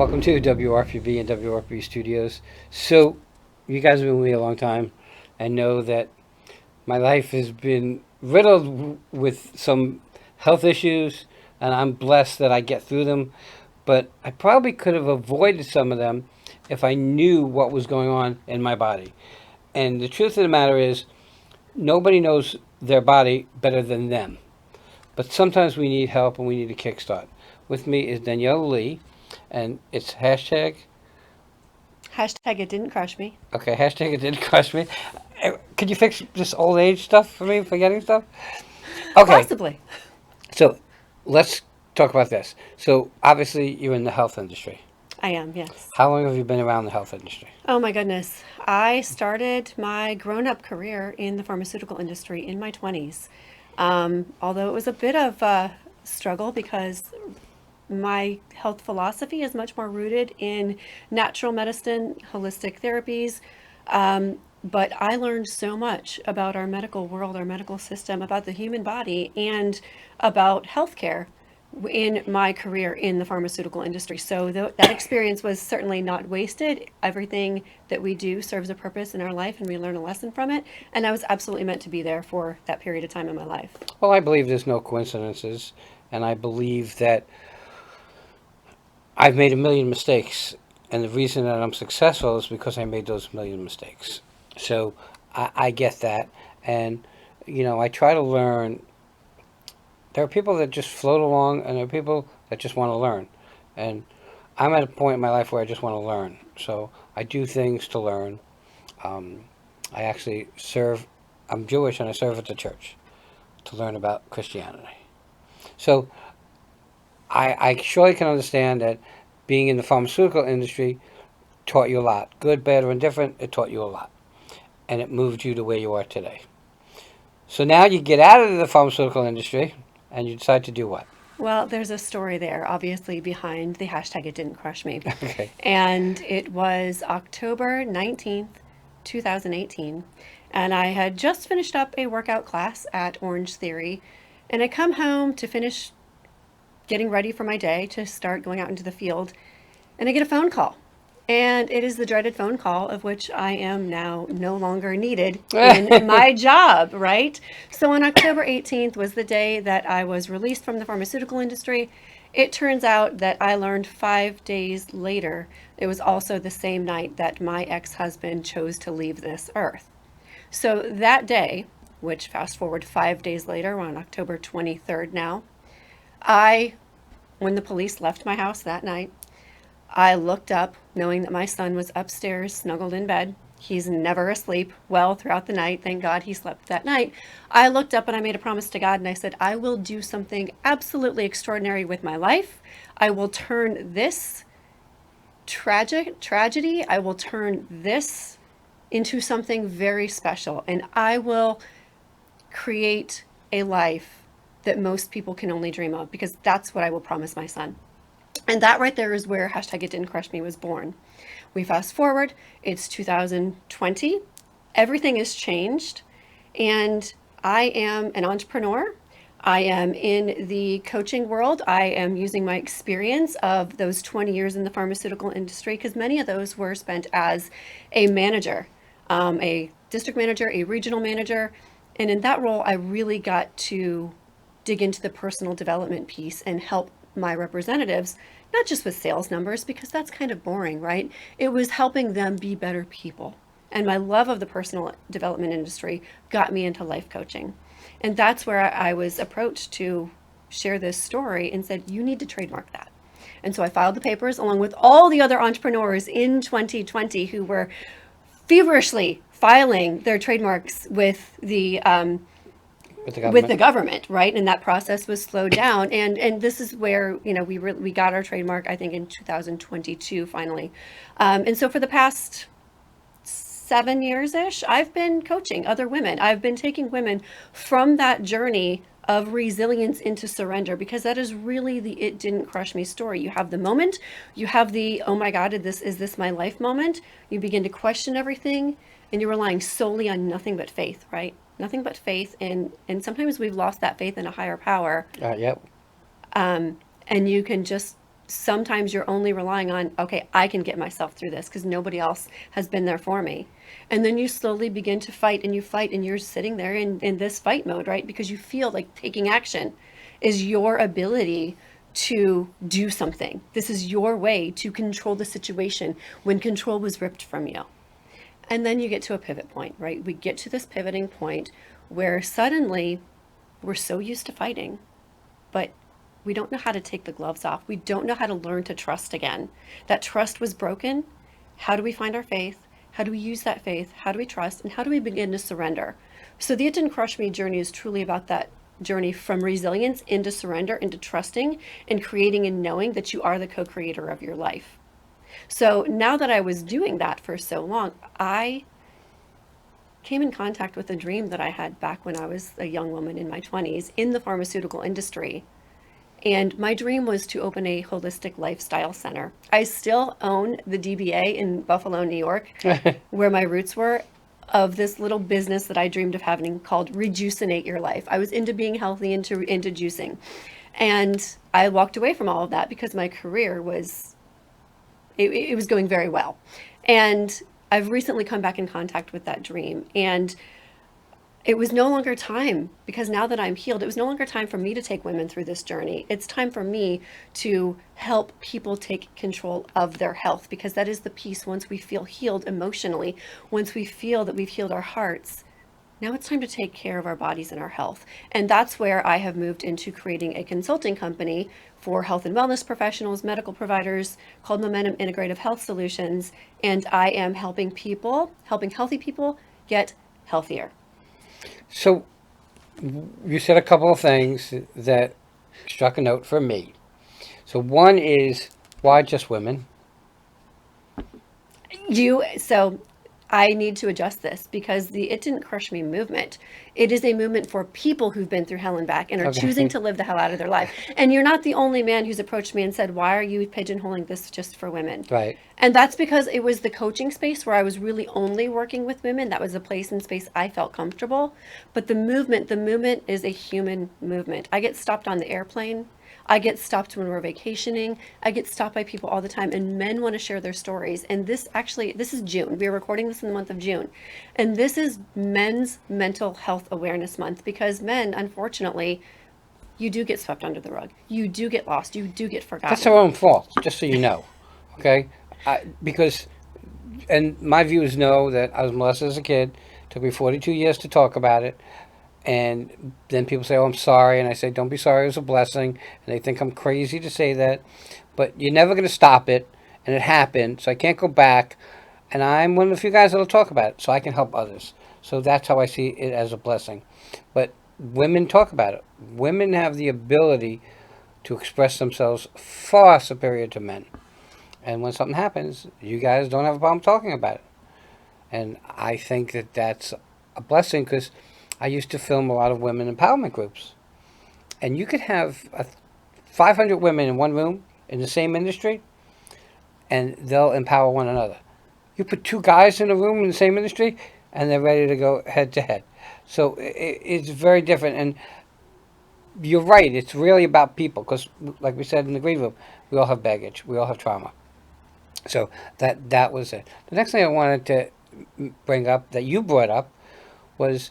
Welcome to WRPB and WRPB Studios. So, you guys have been with me a long time and know that my life has been riddled with some health issues, and I'm blessed that I get through them. But I probably could have avoided some of them if I knew what was going on in my body. And the truth of the matter is, nobody knows their body better than them. But sometimes we need help and we need a kickstart. With me is Daniella Lee, and it's hashtag. Hashtag it didn't crush me. Okay, hashtag it didn't crush me. Could you fix this old age stuff for me, forgetting stuff? Okay, Possibly. so let's talk about this. So obviously you're in the health industry. I am, yes. How long have you been around the health industry? Oh my goodness. I started my grown up career in the pharmaceutical industry in my 20s. Although it was a bit of a struggle because my health philosophy is much more rooted in natural medicine, holistic therapies. But I learned so much about our medical world, our medical system, about the human body, and about healthcare in my career in the pharmaceutical industry. So that experience was certainly not wasted. Everything that we do serves a purpose in our life, and we learn a lesson from it. And I was absolutely meant to be there for that period of time in my life. Well, I believe there's no coincidences, and I believe that I've made a million mistakes, and the reason that I'm successful is because I made those million mistakes. So I get that, and I try to learn. There are people that just float along, and there are people that just want to learn. And I'm at a point in my life where I just want to learn. So I do things to learn. I actually serve. I'm Jewish, and I serve at the church to learn about Christianity. So I surely can understand that being in the pharmaceutical industry taught you a lot. Good, bad, or indifferent, it taught you a lot. And it moved you to where you are today. So now you get out of the pharmaceutical industry and you decide to do what? Well, there's a story there, obviously, behind the hashtag it didn't crush me. Okay. And it was October 19th, 2018. And I had just finished up a workout class at Orange Theory. And I come home to finish getting ready for my day to start going out into the field. And I get a phone call. And it is the dreaded phone call of which I am now no longer needed in my job, right? So on October 18th was the day that I was released from the pharmaceutical industry. It turns out that I learned 5 days later, it was also the same night that my ex husband chose to leave this earth. So that day, which fast forward 5 days later, we're on October 23rd now, I, when the police left my house that night, I looked up, knowing that my son was upstairs, snuggled in bed. He's never asleep well throughout the night. Thank God he slept that night. I looked up and I made a promise to God and I said, I will do something absolutely extraordinary with my life. I will turn this tragedy, I will turn this into something very special. And I will create a life that most people can only dream of because that's what I will promise my son. And that right there is where hashtag it didn't crush me was born. We fast forward, it's 2020, everything has changed, and I am an entrepreneur. I am in the coaching world. I am using my experience of those 20 years in the pharmaceutical industry because many of those were spent as a manager, a district manager, a regional manager. And in that role, I really got to dig into the personal development piece and help my representatives, not just with sales numbers, because that's kind of boring, right? It was helping them be better people. And my love of the personal development industry got me into life coaching. And that's where I was approached to share this story and said, you need to trademark that. And so I filed the papers along with all the other entrepreneurs in 2020 who were feverishly filing their trademarks with the government, right? And that process was slowed down. And this is where we got our trademark, I think, in 2022 finally. And so for the past 7 years ish, I've been coaching other women. I've been taking women from that journey of resilience into surrender because that is really the it didn't crush me story. You have the moment, you have the oh my God, is this my life moment? You begin to question everything and you're relying solely on nothing but faith, right? Nothing but faith, and sometimes we've lost that faith in a higher power. Yep. And you can just sometimes you're only relying on, okay, I can get myself through this because nobody else has been there for me. And then you slowly begin to fight and you fight and you're sitting there in this fight mode, right? Because you feel like taking action is your ability to do something. This is your way to control the situation when control was ripped from you. And then you get to a pivot point, right? We get to this pivoting point where suddenly we're so used to fighting, but we don't know how to take the gloves off. We don't know how to learn to trust again. That trust was broken. How do we find our faith? How do we use that faith? How do we trust? And how do we begin to surrender? So the It Didn't Crush Me journey is truly about that journey from resilience into surrender, into trusting and creating and knowing that you are the co-creator of your life. So now that I was doing that for so long, I came in contact with a dream that I had back when I was a young woman in my 20s in the pharmaceutical industry. And my dream was to open a holistic lifestyle center. I still own the DBA in Buffalo, New York, where my roots were, of this little business that I dreamed of having called Rejuvenate Your Life. I was into being healthy, into juicing. And I walked away from all of that because my career was, it was going very well. And I've recently come back in contact with that dream. And it was no longer time, because now that I'm healed, it was no longer time for me to take women through this journey. It's time for me to help people take control of their health, because that is the piece once we feel healed emotionally, once we feel that we've healed our hearts. Now it's time to take care of our bodies and our health. And that's where I have moved into creating a consulting company for health and wellness professionals, medical providers, called Momentum Integrative Health Solutions. And I am helping healthy people get healthier. So you said a couple of things that struck a note for me. So one is, why just women? So I need to adjust this, because the It Didn't Crush Me movement, it is a movement for people who've been through hell and back and are choosing to live the hell out of their life. And you're not the only man who's approached me and said, why are you pigeonholing this just for women? Right. And that's because it was the coaching space where I was really only working with women. That was a place and space I felt comfortable. But the movement is a human movement. I get stopped on the airplane. I get stopped when we're vacationing. I get stopped by people all the time, and men want to share their stories. And this is June. We are recording this in the month of June. And this is Men's Mental Health Awareness Month, because men, unfortunately, you do get swept under the rug. You do get lost. You do get forgotten. That's their own fault, just so you know. Okay? And my views know that I was molested as a kid. It took me 42 years to talk about it. And then people say, oh, I'm sorry. And I say, don't be sorry, it was a blessing. And they think I'm crazy to say that. But you're never going to stop it. And it happened. So I can't go back. And I'm one of the few guys that will talk about it so I can help others. So that's how I see it, as a blessing. But women talk about it. Women have the ability to express themselves far superior to men. And when something happens, you guys don't have a problem talking about it. And I think that that's a blessing, because I used to film a lot of women empowerment groups. And you could have 500 women in one room in the same industry, and they'll empower one another. You put two guys in a room in the same industry, and they're ready to go head to head. So it's very different. And you're right, it's really about people, because like we said in the green room, we all have baggage. We all have trauma. So that was it. The next thing I wanted to bring up, that you brought up, was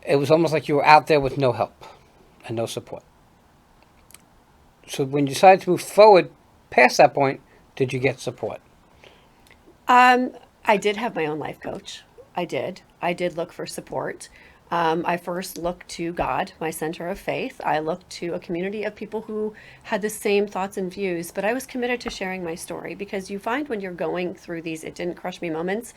it was almost like you were out there with no help and no support. So when you decided to move forward past that point, did you get support? I did have my own life coach. I did look for support. I first looked to God, my center of faith. I looked to a community of people who had the same thoughts and views, but I was committed to sharing my story, because you find when you're going through these It Didn't Crush Me moments,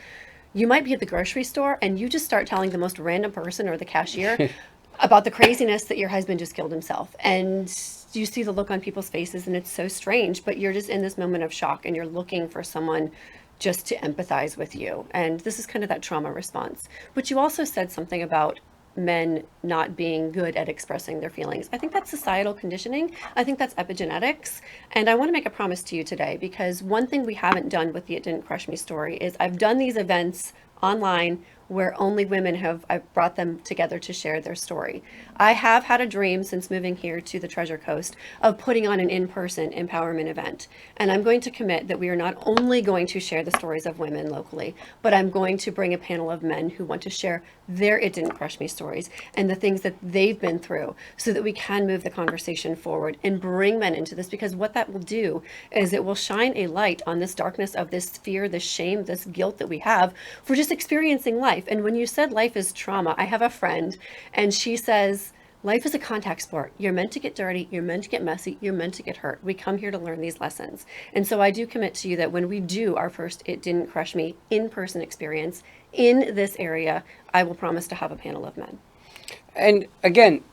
you might be at the grocery store and you just start telling the most random person or the cashier about the craziness that your husband just killed himself. And you see the look on people's faces, and it's so strange, but you're just in this moment of shock and you're looking for someone just to empathize with you. And this is kind of that trauma response. But you also said something about men not being good at expressing their feelings. I think that's societal conditioning. I think that's epigenetics. And I want to make a promise to you today, because one thing we haven't done with the It Didn't Crush Me story is I've done these events online where only women have, I've brought them together to share their story. I have had a dream since moving here to the Treasure Coast of putting on an in-person empowerment event. And I'm going to commit that we are not only going to share the stories of women locally, but I'm going to bring a panel of men who want to share their It Didn't Crush Me stories and the things that they've been through so that we can move the conversation forward and bring men into this, because what that will do is it will shine a light on this darkness of this fear, this shame, this guilt that we have for just experiencing life. And when you said life is trauma, I have a friend and she says, life is a contact sport. You're meant to get dirty. You're meant to get messy. You're meant to get hurt. We come here to learn these lessons. And so I do commit to you that when we do our first It Didn't Crush Me in-person experience in this area, I will promise to have a panel of men. And again,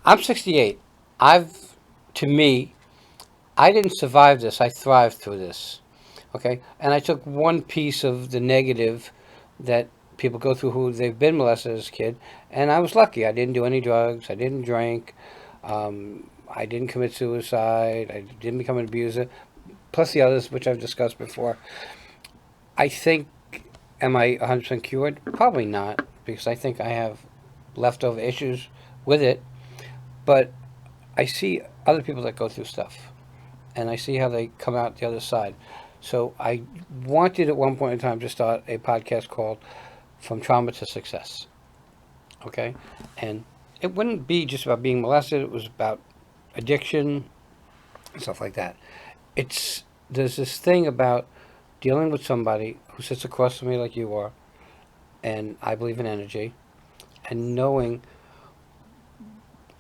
I'm 68. To me, I didn't survive this. I thrived through this. Okay? And I took one piece of the negative that people go through who they've been molested as a kid, and I was lucky. I didn't do any drugs. I didn't drink. I didn't commit suicide. I didn't become an abuser. Plus the others, which I've discussed before. I think, am I 100% cured? Probably not, because I think I have leftover issues with it. But I see other people that go through stuff, and I see how they come out the other side. So I wanted at one point in time to start a podcast called From Trauma to Success. Okay? And it wouldn't be just about being molested. It was about addiction and stuff like that. There's this thing about dealing with somebody who sits across from me like you are, and I believe in energy, and knowing,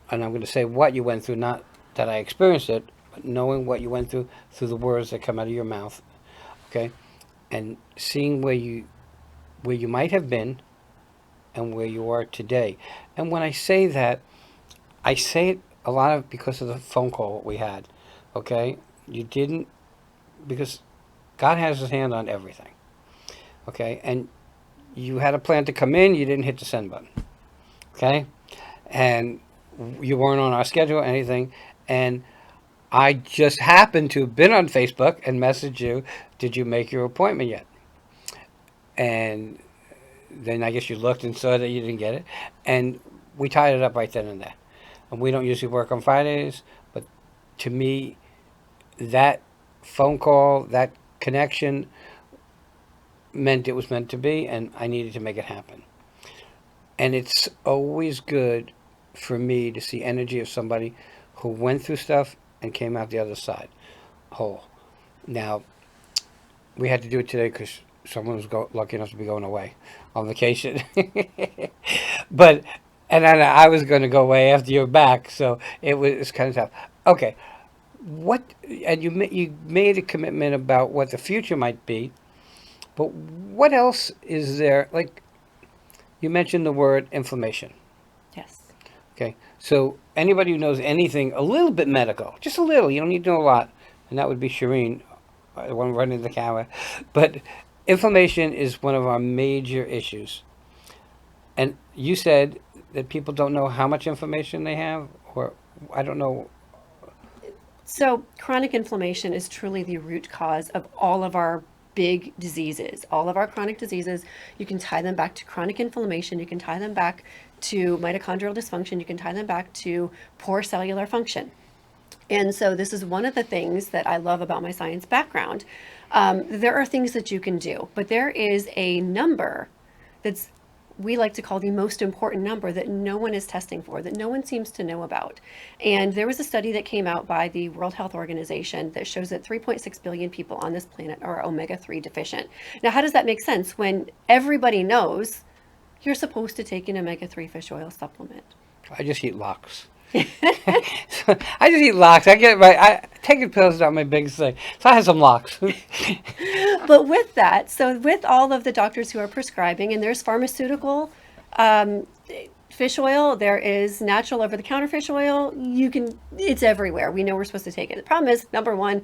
and I'm going to say what you went through, not that I experienced it, but knowing what you went through the words that come out of your mouth, okay, and seeing where you might have been and where you are today. And when I say that, I say it a lot of because of the phone call we had, okay? You didn't, because God has his hand on everything, okay? And you had a plan to come in, you didn't hit the send button, okay? And you weren't on our schedule or anything, and I just happened to have been on Facebook and messaged you, did you make your appointment yet? And then I guess you looked and saw that you didn't get it, and we tied it up right then and there. And we don't usually work on Fridays, but to me, that phone call, that connection meant it was meant to be, and I needed to make it happen. And it's always good for me to see energy of somebody who went through stuff and came out the other side whole. Now, we had to do it today because someone was lucky enough to be going away on vacation. But, and I was going to go away after you were back, so it's kind of tough. Okay, and you made a commitment about what the future might be, but what else is there? Like, you mentioned the word inflammation. Yes. Okay, so anybody who knows anything, a little bit medical, just a little, you don't need to know a lot, and that would be Shireen, the one running the camera, but inflammation is one of our major issues. And you said that people don't know how much inflammation they have, or I don't know. So chronic inflammation is truly the root cause of all of our big diseases. All of our chronic diseases, you can tie them back to chronic inflammation. You can tie them back to mitochondrial dysfunction. You can tie them back to poor cellular function. And so this is one of the things that I love about my science background. There are things that you can do, but there is a number that's we like to call the most important number that no one is testing for, that no one seems to know about. And there was a study that came out by the World Health Organization that shows that 3.6 billion people on this planet are omega-3 deficient. Now, how does that make sense when everybody knows you're supposed to take an omega-3 fish oil supplement? I just eat lox. I just eat lox. Taking pills is not my biggest thing. So I have some lox. But with that, so with all of the doctors who are prescribing, and there's pharmaceutical fish oil, there is natural over-the-counter fish oil. It's everywhere. We know we're supposed to take it. The problem is, number one,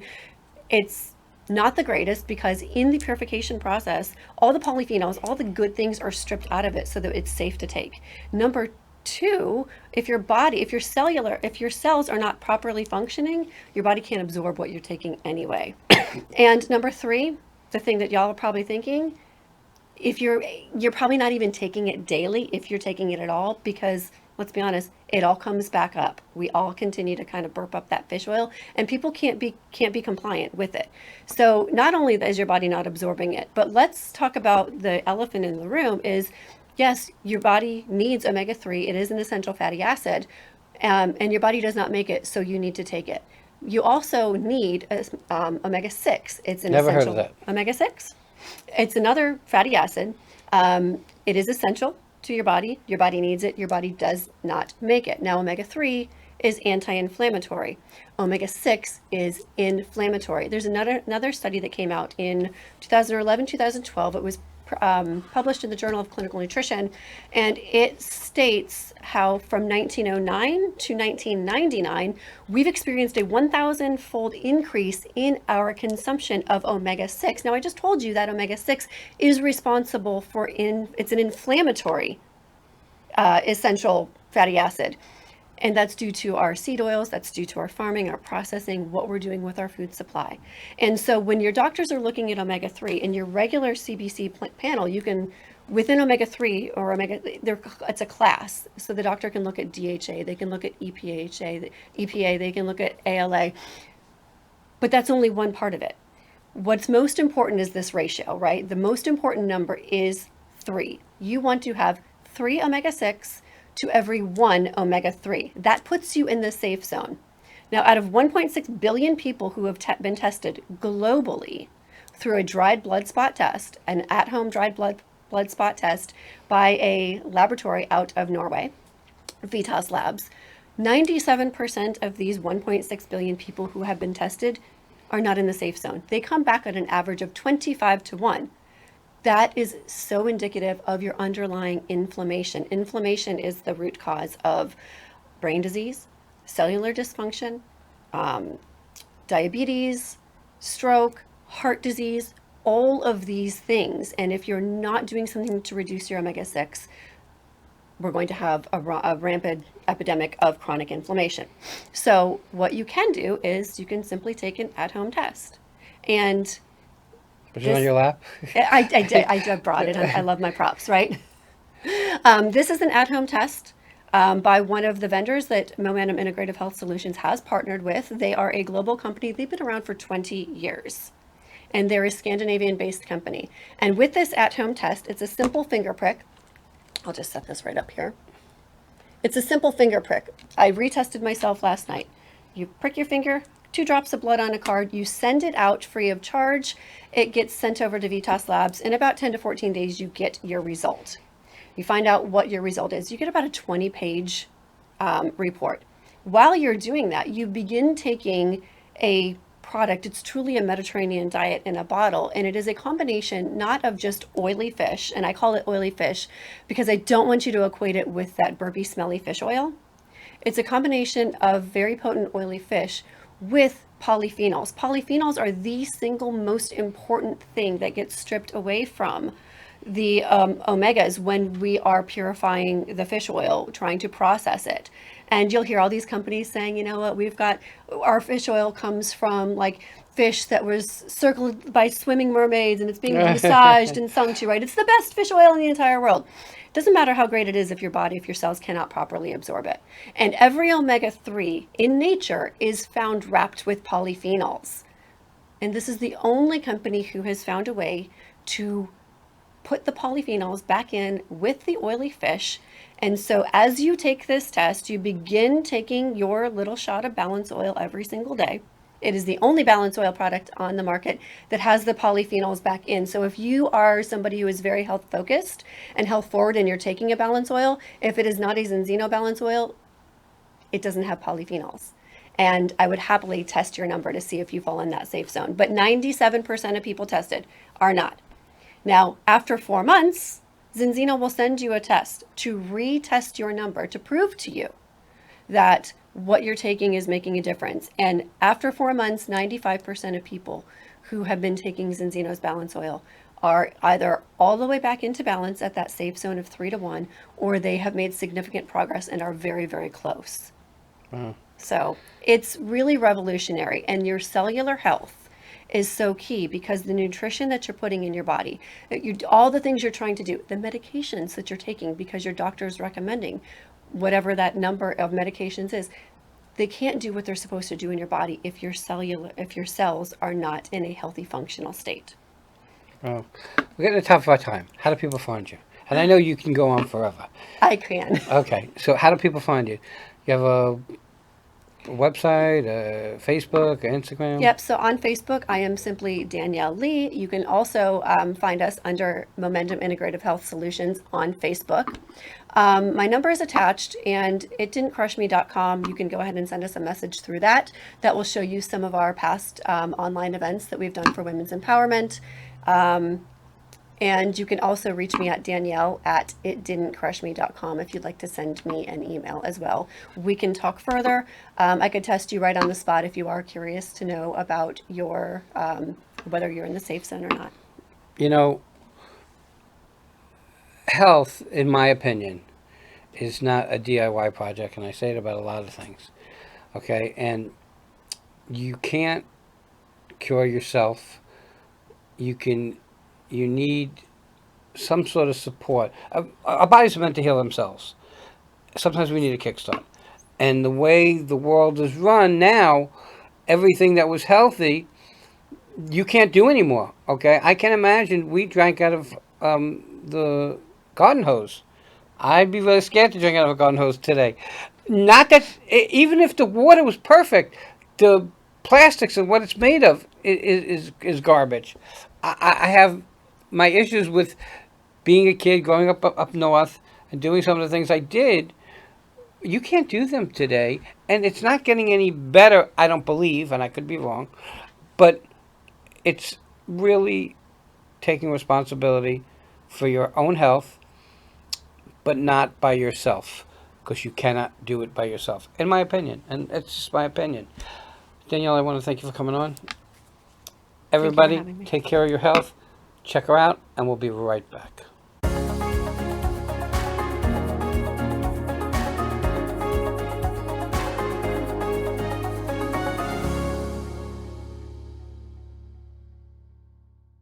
it's not the greatest because in the purification process, all the polyphenols, all the good things are stripped out of it so that it's safe to take. Number two, if your cells are not properly functioning, your body can't absorb what you're taking anyway. And number three, the thing that y'all are probably thinking, if you're probably not even taking it daily if you're taking it at all, because let's be honest, it all comes back up. We all continue to kind of burp up that fish oil, and people can't be compliant with it. So not only is your body not absorbing it, but let's talk about the elephant in the room is, yes, your body needs omega-3. It is an essential fatty acid, and your body does not make it, so you need to take it. You also need omega-6. It's an Never heard of essential that. omega-6. It's another fatty acid. It is essential to your body. Your body needs it. Your body does not make it. Now, omega-3 is anti-inflammatory. Omega-6 is inflammatory. There's another study that came out in 2011, 2012. It was published in the Journal of Clinical Nutrition, and it states how from 1909 to 1999, we've experienced a 1,000-fold increase in our consumption of omega-6. Now, I just told you that omega-6 is responsible for it's an inflammatory essential fatty acid. And that's due to our seed oils, that's due to our farming, our processing, what we're doing with our food supply. And so when your doctors are looking at omega-3 in your regular CBC panel, you can, within omega-3 or it's a class. So the doctor can look at DHA, they can look at EPA, they can look at ALA. But that's only one part of it. What's most important is this ratio, right? The most important number is 3. You want to have 3 omega-6 to every 1 omega-3. That puts you in the safe zone. Now, out of 1.6 billion people who have been tested globally through a dried blood spot test, an at-home dried blood spot test by a laboratory out of Norway, Vitas Labs, 97% of these 1.6 billion people who have been tested are not in the safe zone. They come back at an average of 25 to 1. That is so indicative of your underlying inflammation. Inflammation is the root cause of brain disease, cellular dysfunction, diabetes, stroke, heart disease, all of these things. And if you're not doing something to reduce your omega-6, we're going to have a rampant epidemic of chronic inflammation. So what you can do is you can simply take an at-home test. And Put it on your lap. I brought it. I love my props, right? This is an at-home test by one of the vendors that Momentum Integrative Health Solutions has partnered with. They are a global company. They've been around for 20 years, and they're a Scandinavian-based company. And with this at-home test, it's a simple finger prick. I'll just set this right up here. It's a simple finger prick. I retested myself last night. You prick your finger, 2 drops of blood on a card, you send it out free of charge. It gets sent over to Vitas Labs. In about 10 to 14 days, you get your result. You find out what your result is. You get about a 20-page report. While you're doing that, you begin taking a product. It's truly a Mediterranean diet in a bottle, and it is a combination not of just oily fish, and I call it oily fish because I don't want you to equate it with that burpy, smelly fish oil. It's a combination of very potent oily fish with polyphenols. Polyphenols are the single most important thing that gets stripped away from the omegas when we are purifying the fish oil, trying to process it. And you'll hear all these companies saying, you know what, our fish oil comes from like fish that was circled by swimming mermaids and it's being massaged and sung to, right? It's the best fish oil in the entire world. Doesn't matter how great it is if your cells cannot properly absorb it. And every omega-3 in nature is found wrapped with polyphenols. And this is the only company who has found a way to put the polyphenols back in with the oily fish. And so as you take this test, you begin taking your little shot of balance oil every single day. It is the only balance oil product on the market that has the polyphenols back in. So if you are somebody who is very health focused and health forward and you're taking a balance oil, if it is not a Zenzino balance oil, it doesn't have polyphenols. And I would happily test your number to see if you fall in that safe zone. But 97% of people tested are not. Now, after 4 months, Zenzino will send you a test to retest your number to prove to you that what you're taking is making a difference. And after 4 months, 95% of people who have been taking Zenzino's balance oil are either all the way back into balance at that safe zone of 3 to 1, or they have made significant progress and are very, very close. Wow. So it's really revolutionary. And your cellular health is so key, because the nutrition that you're putting in your body, all the things you're trying to do, the medications that you're taking because your doctor is recommending whatever that number of medications is, they can't do what they're supposed to do in your body if if your cells are not in a healthy functional state. Well, we're getting to the top of our time. How do people find you? And I know you can go on forever. I can. Okay, so how do people find you? You have a website, Facebook, Instagram? Yep. So on Facebook, I am simply Danielle Lee. You can also find us under Momentum Integrative Health Solutions on Facebook. My number is attached, and itdidn'tcrushme.com. You can go ahead and send us a message through that. That will show you some of our past online events that we've done for women's empowerment. And you can also reach me at Danielle at itdidn'tcrushme.com if you'd like to send me an email as well. We can talk further. I could test you right on the spot if you are curious to know about your whether you're in the safe zone or not. You know, health, in my opinion, is not a DIY project, and I say it about a lot of things. Okay, and you can't cure yourself. You need some sort of support. Our bodies are meant to heal themselves. Sometimes we need a kickstart. And the way the world is run now, everything that was healthy, you can't do anymore. Okay, I can imagine we drank out of the garden hose. I'd be really scared to drink out of a garden hose today. Not that, even if the water was perfect, the plastics and what it's made of is garbage. I have my issues with being a kid, growing up north, and doing some of the things I did. You can't do them today, and it's not getting any better, I don't believe, and I could be wrong, but it's really taking responsibility for your own health, but not by yourself, because you cannot do it by yourself, in my opinion, and it's just my opinion. Danielle, I want to thank you for coming on. Everybody, take care of your health. Check her out, and we'll be right back.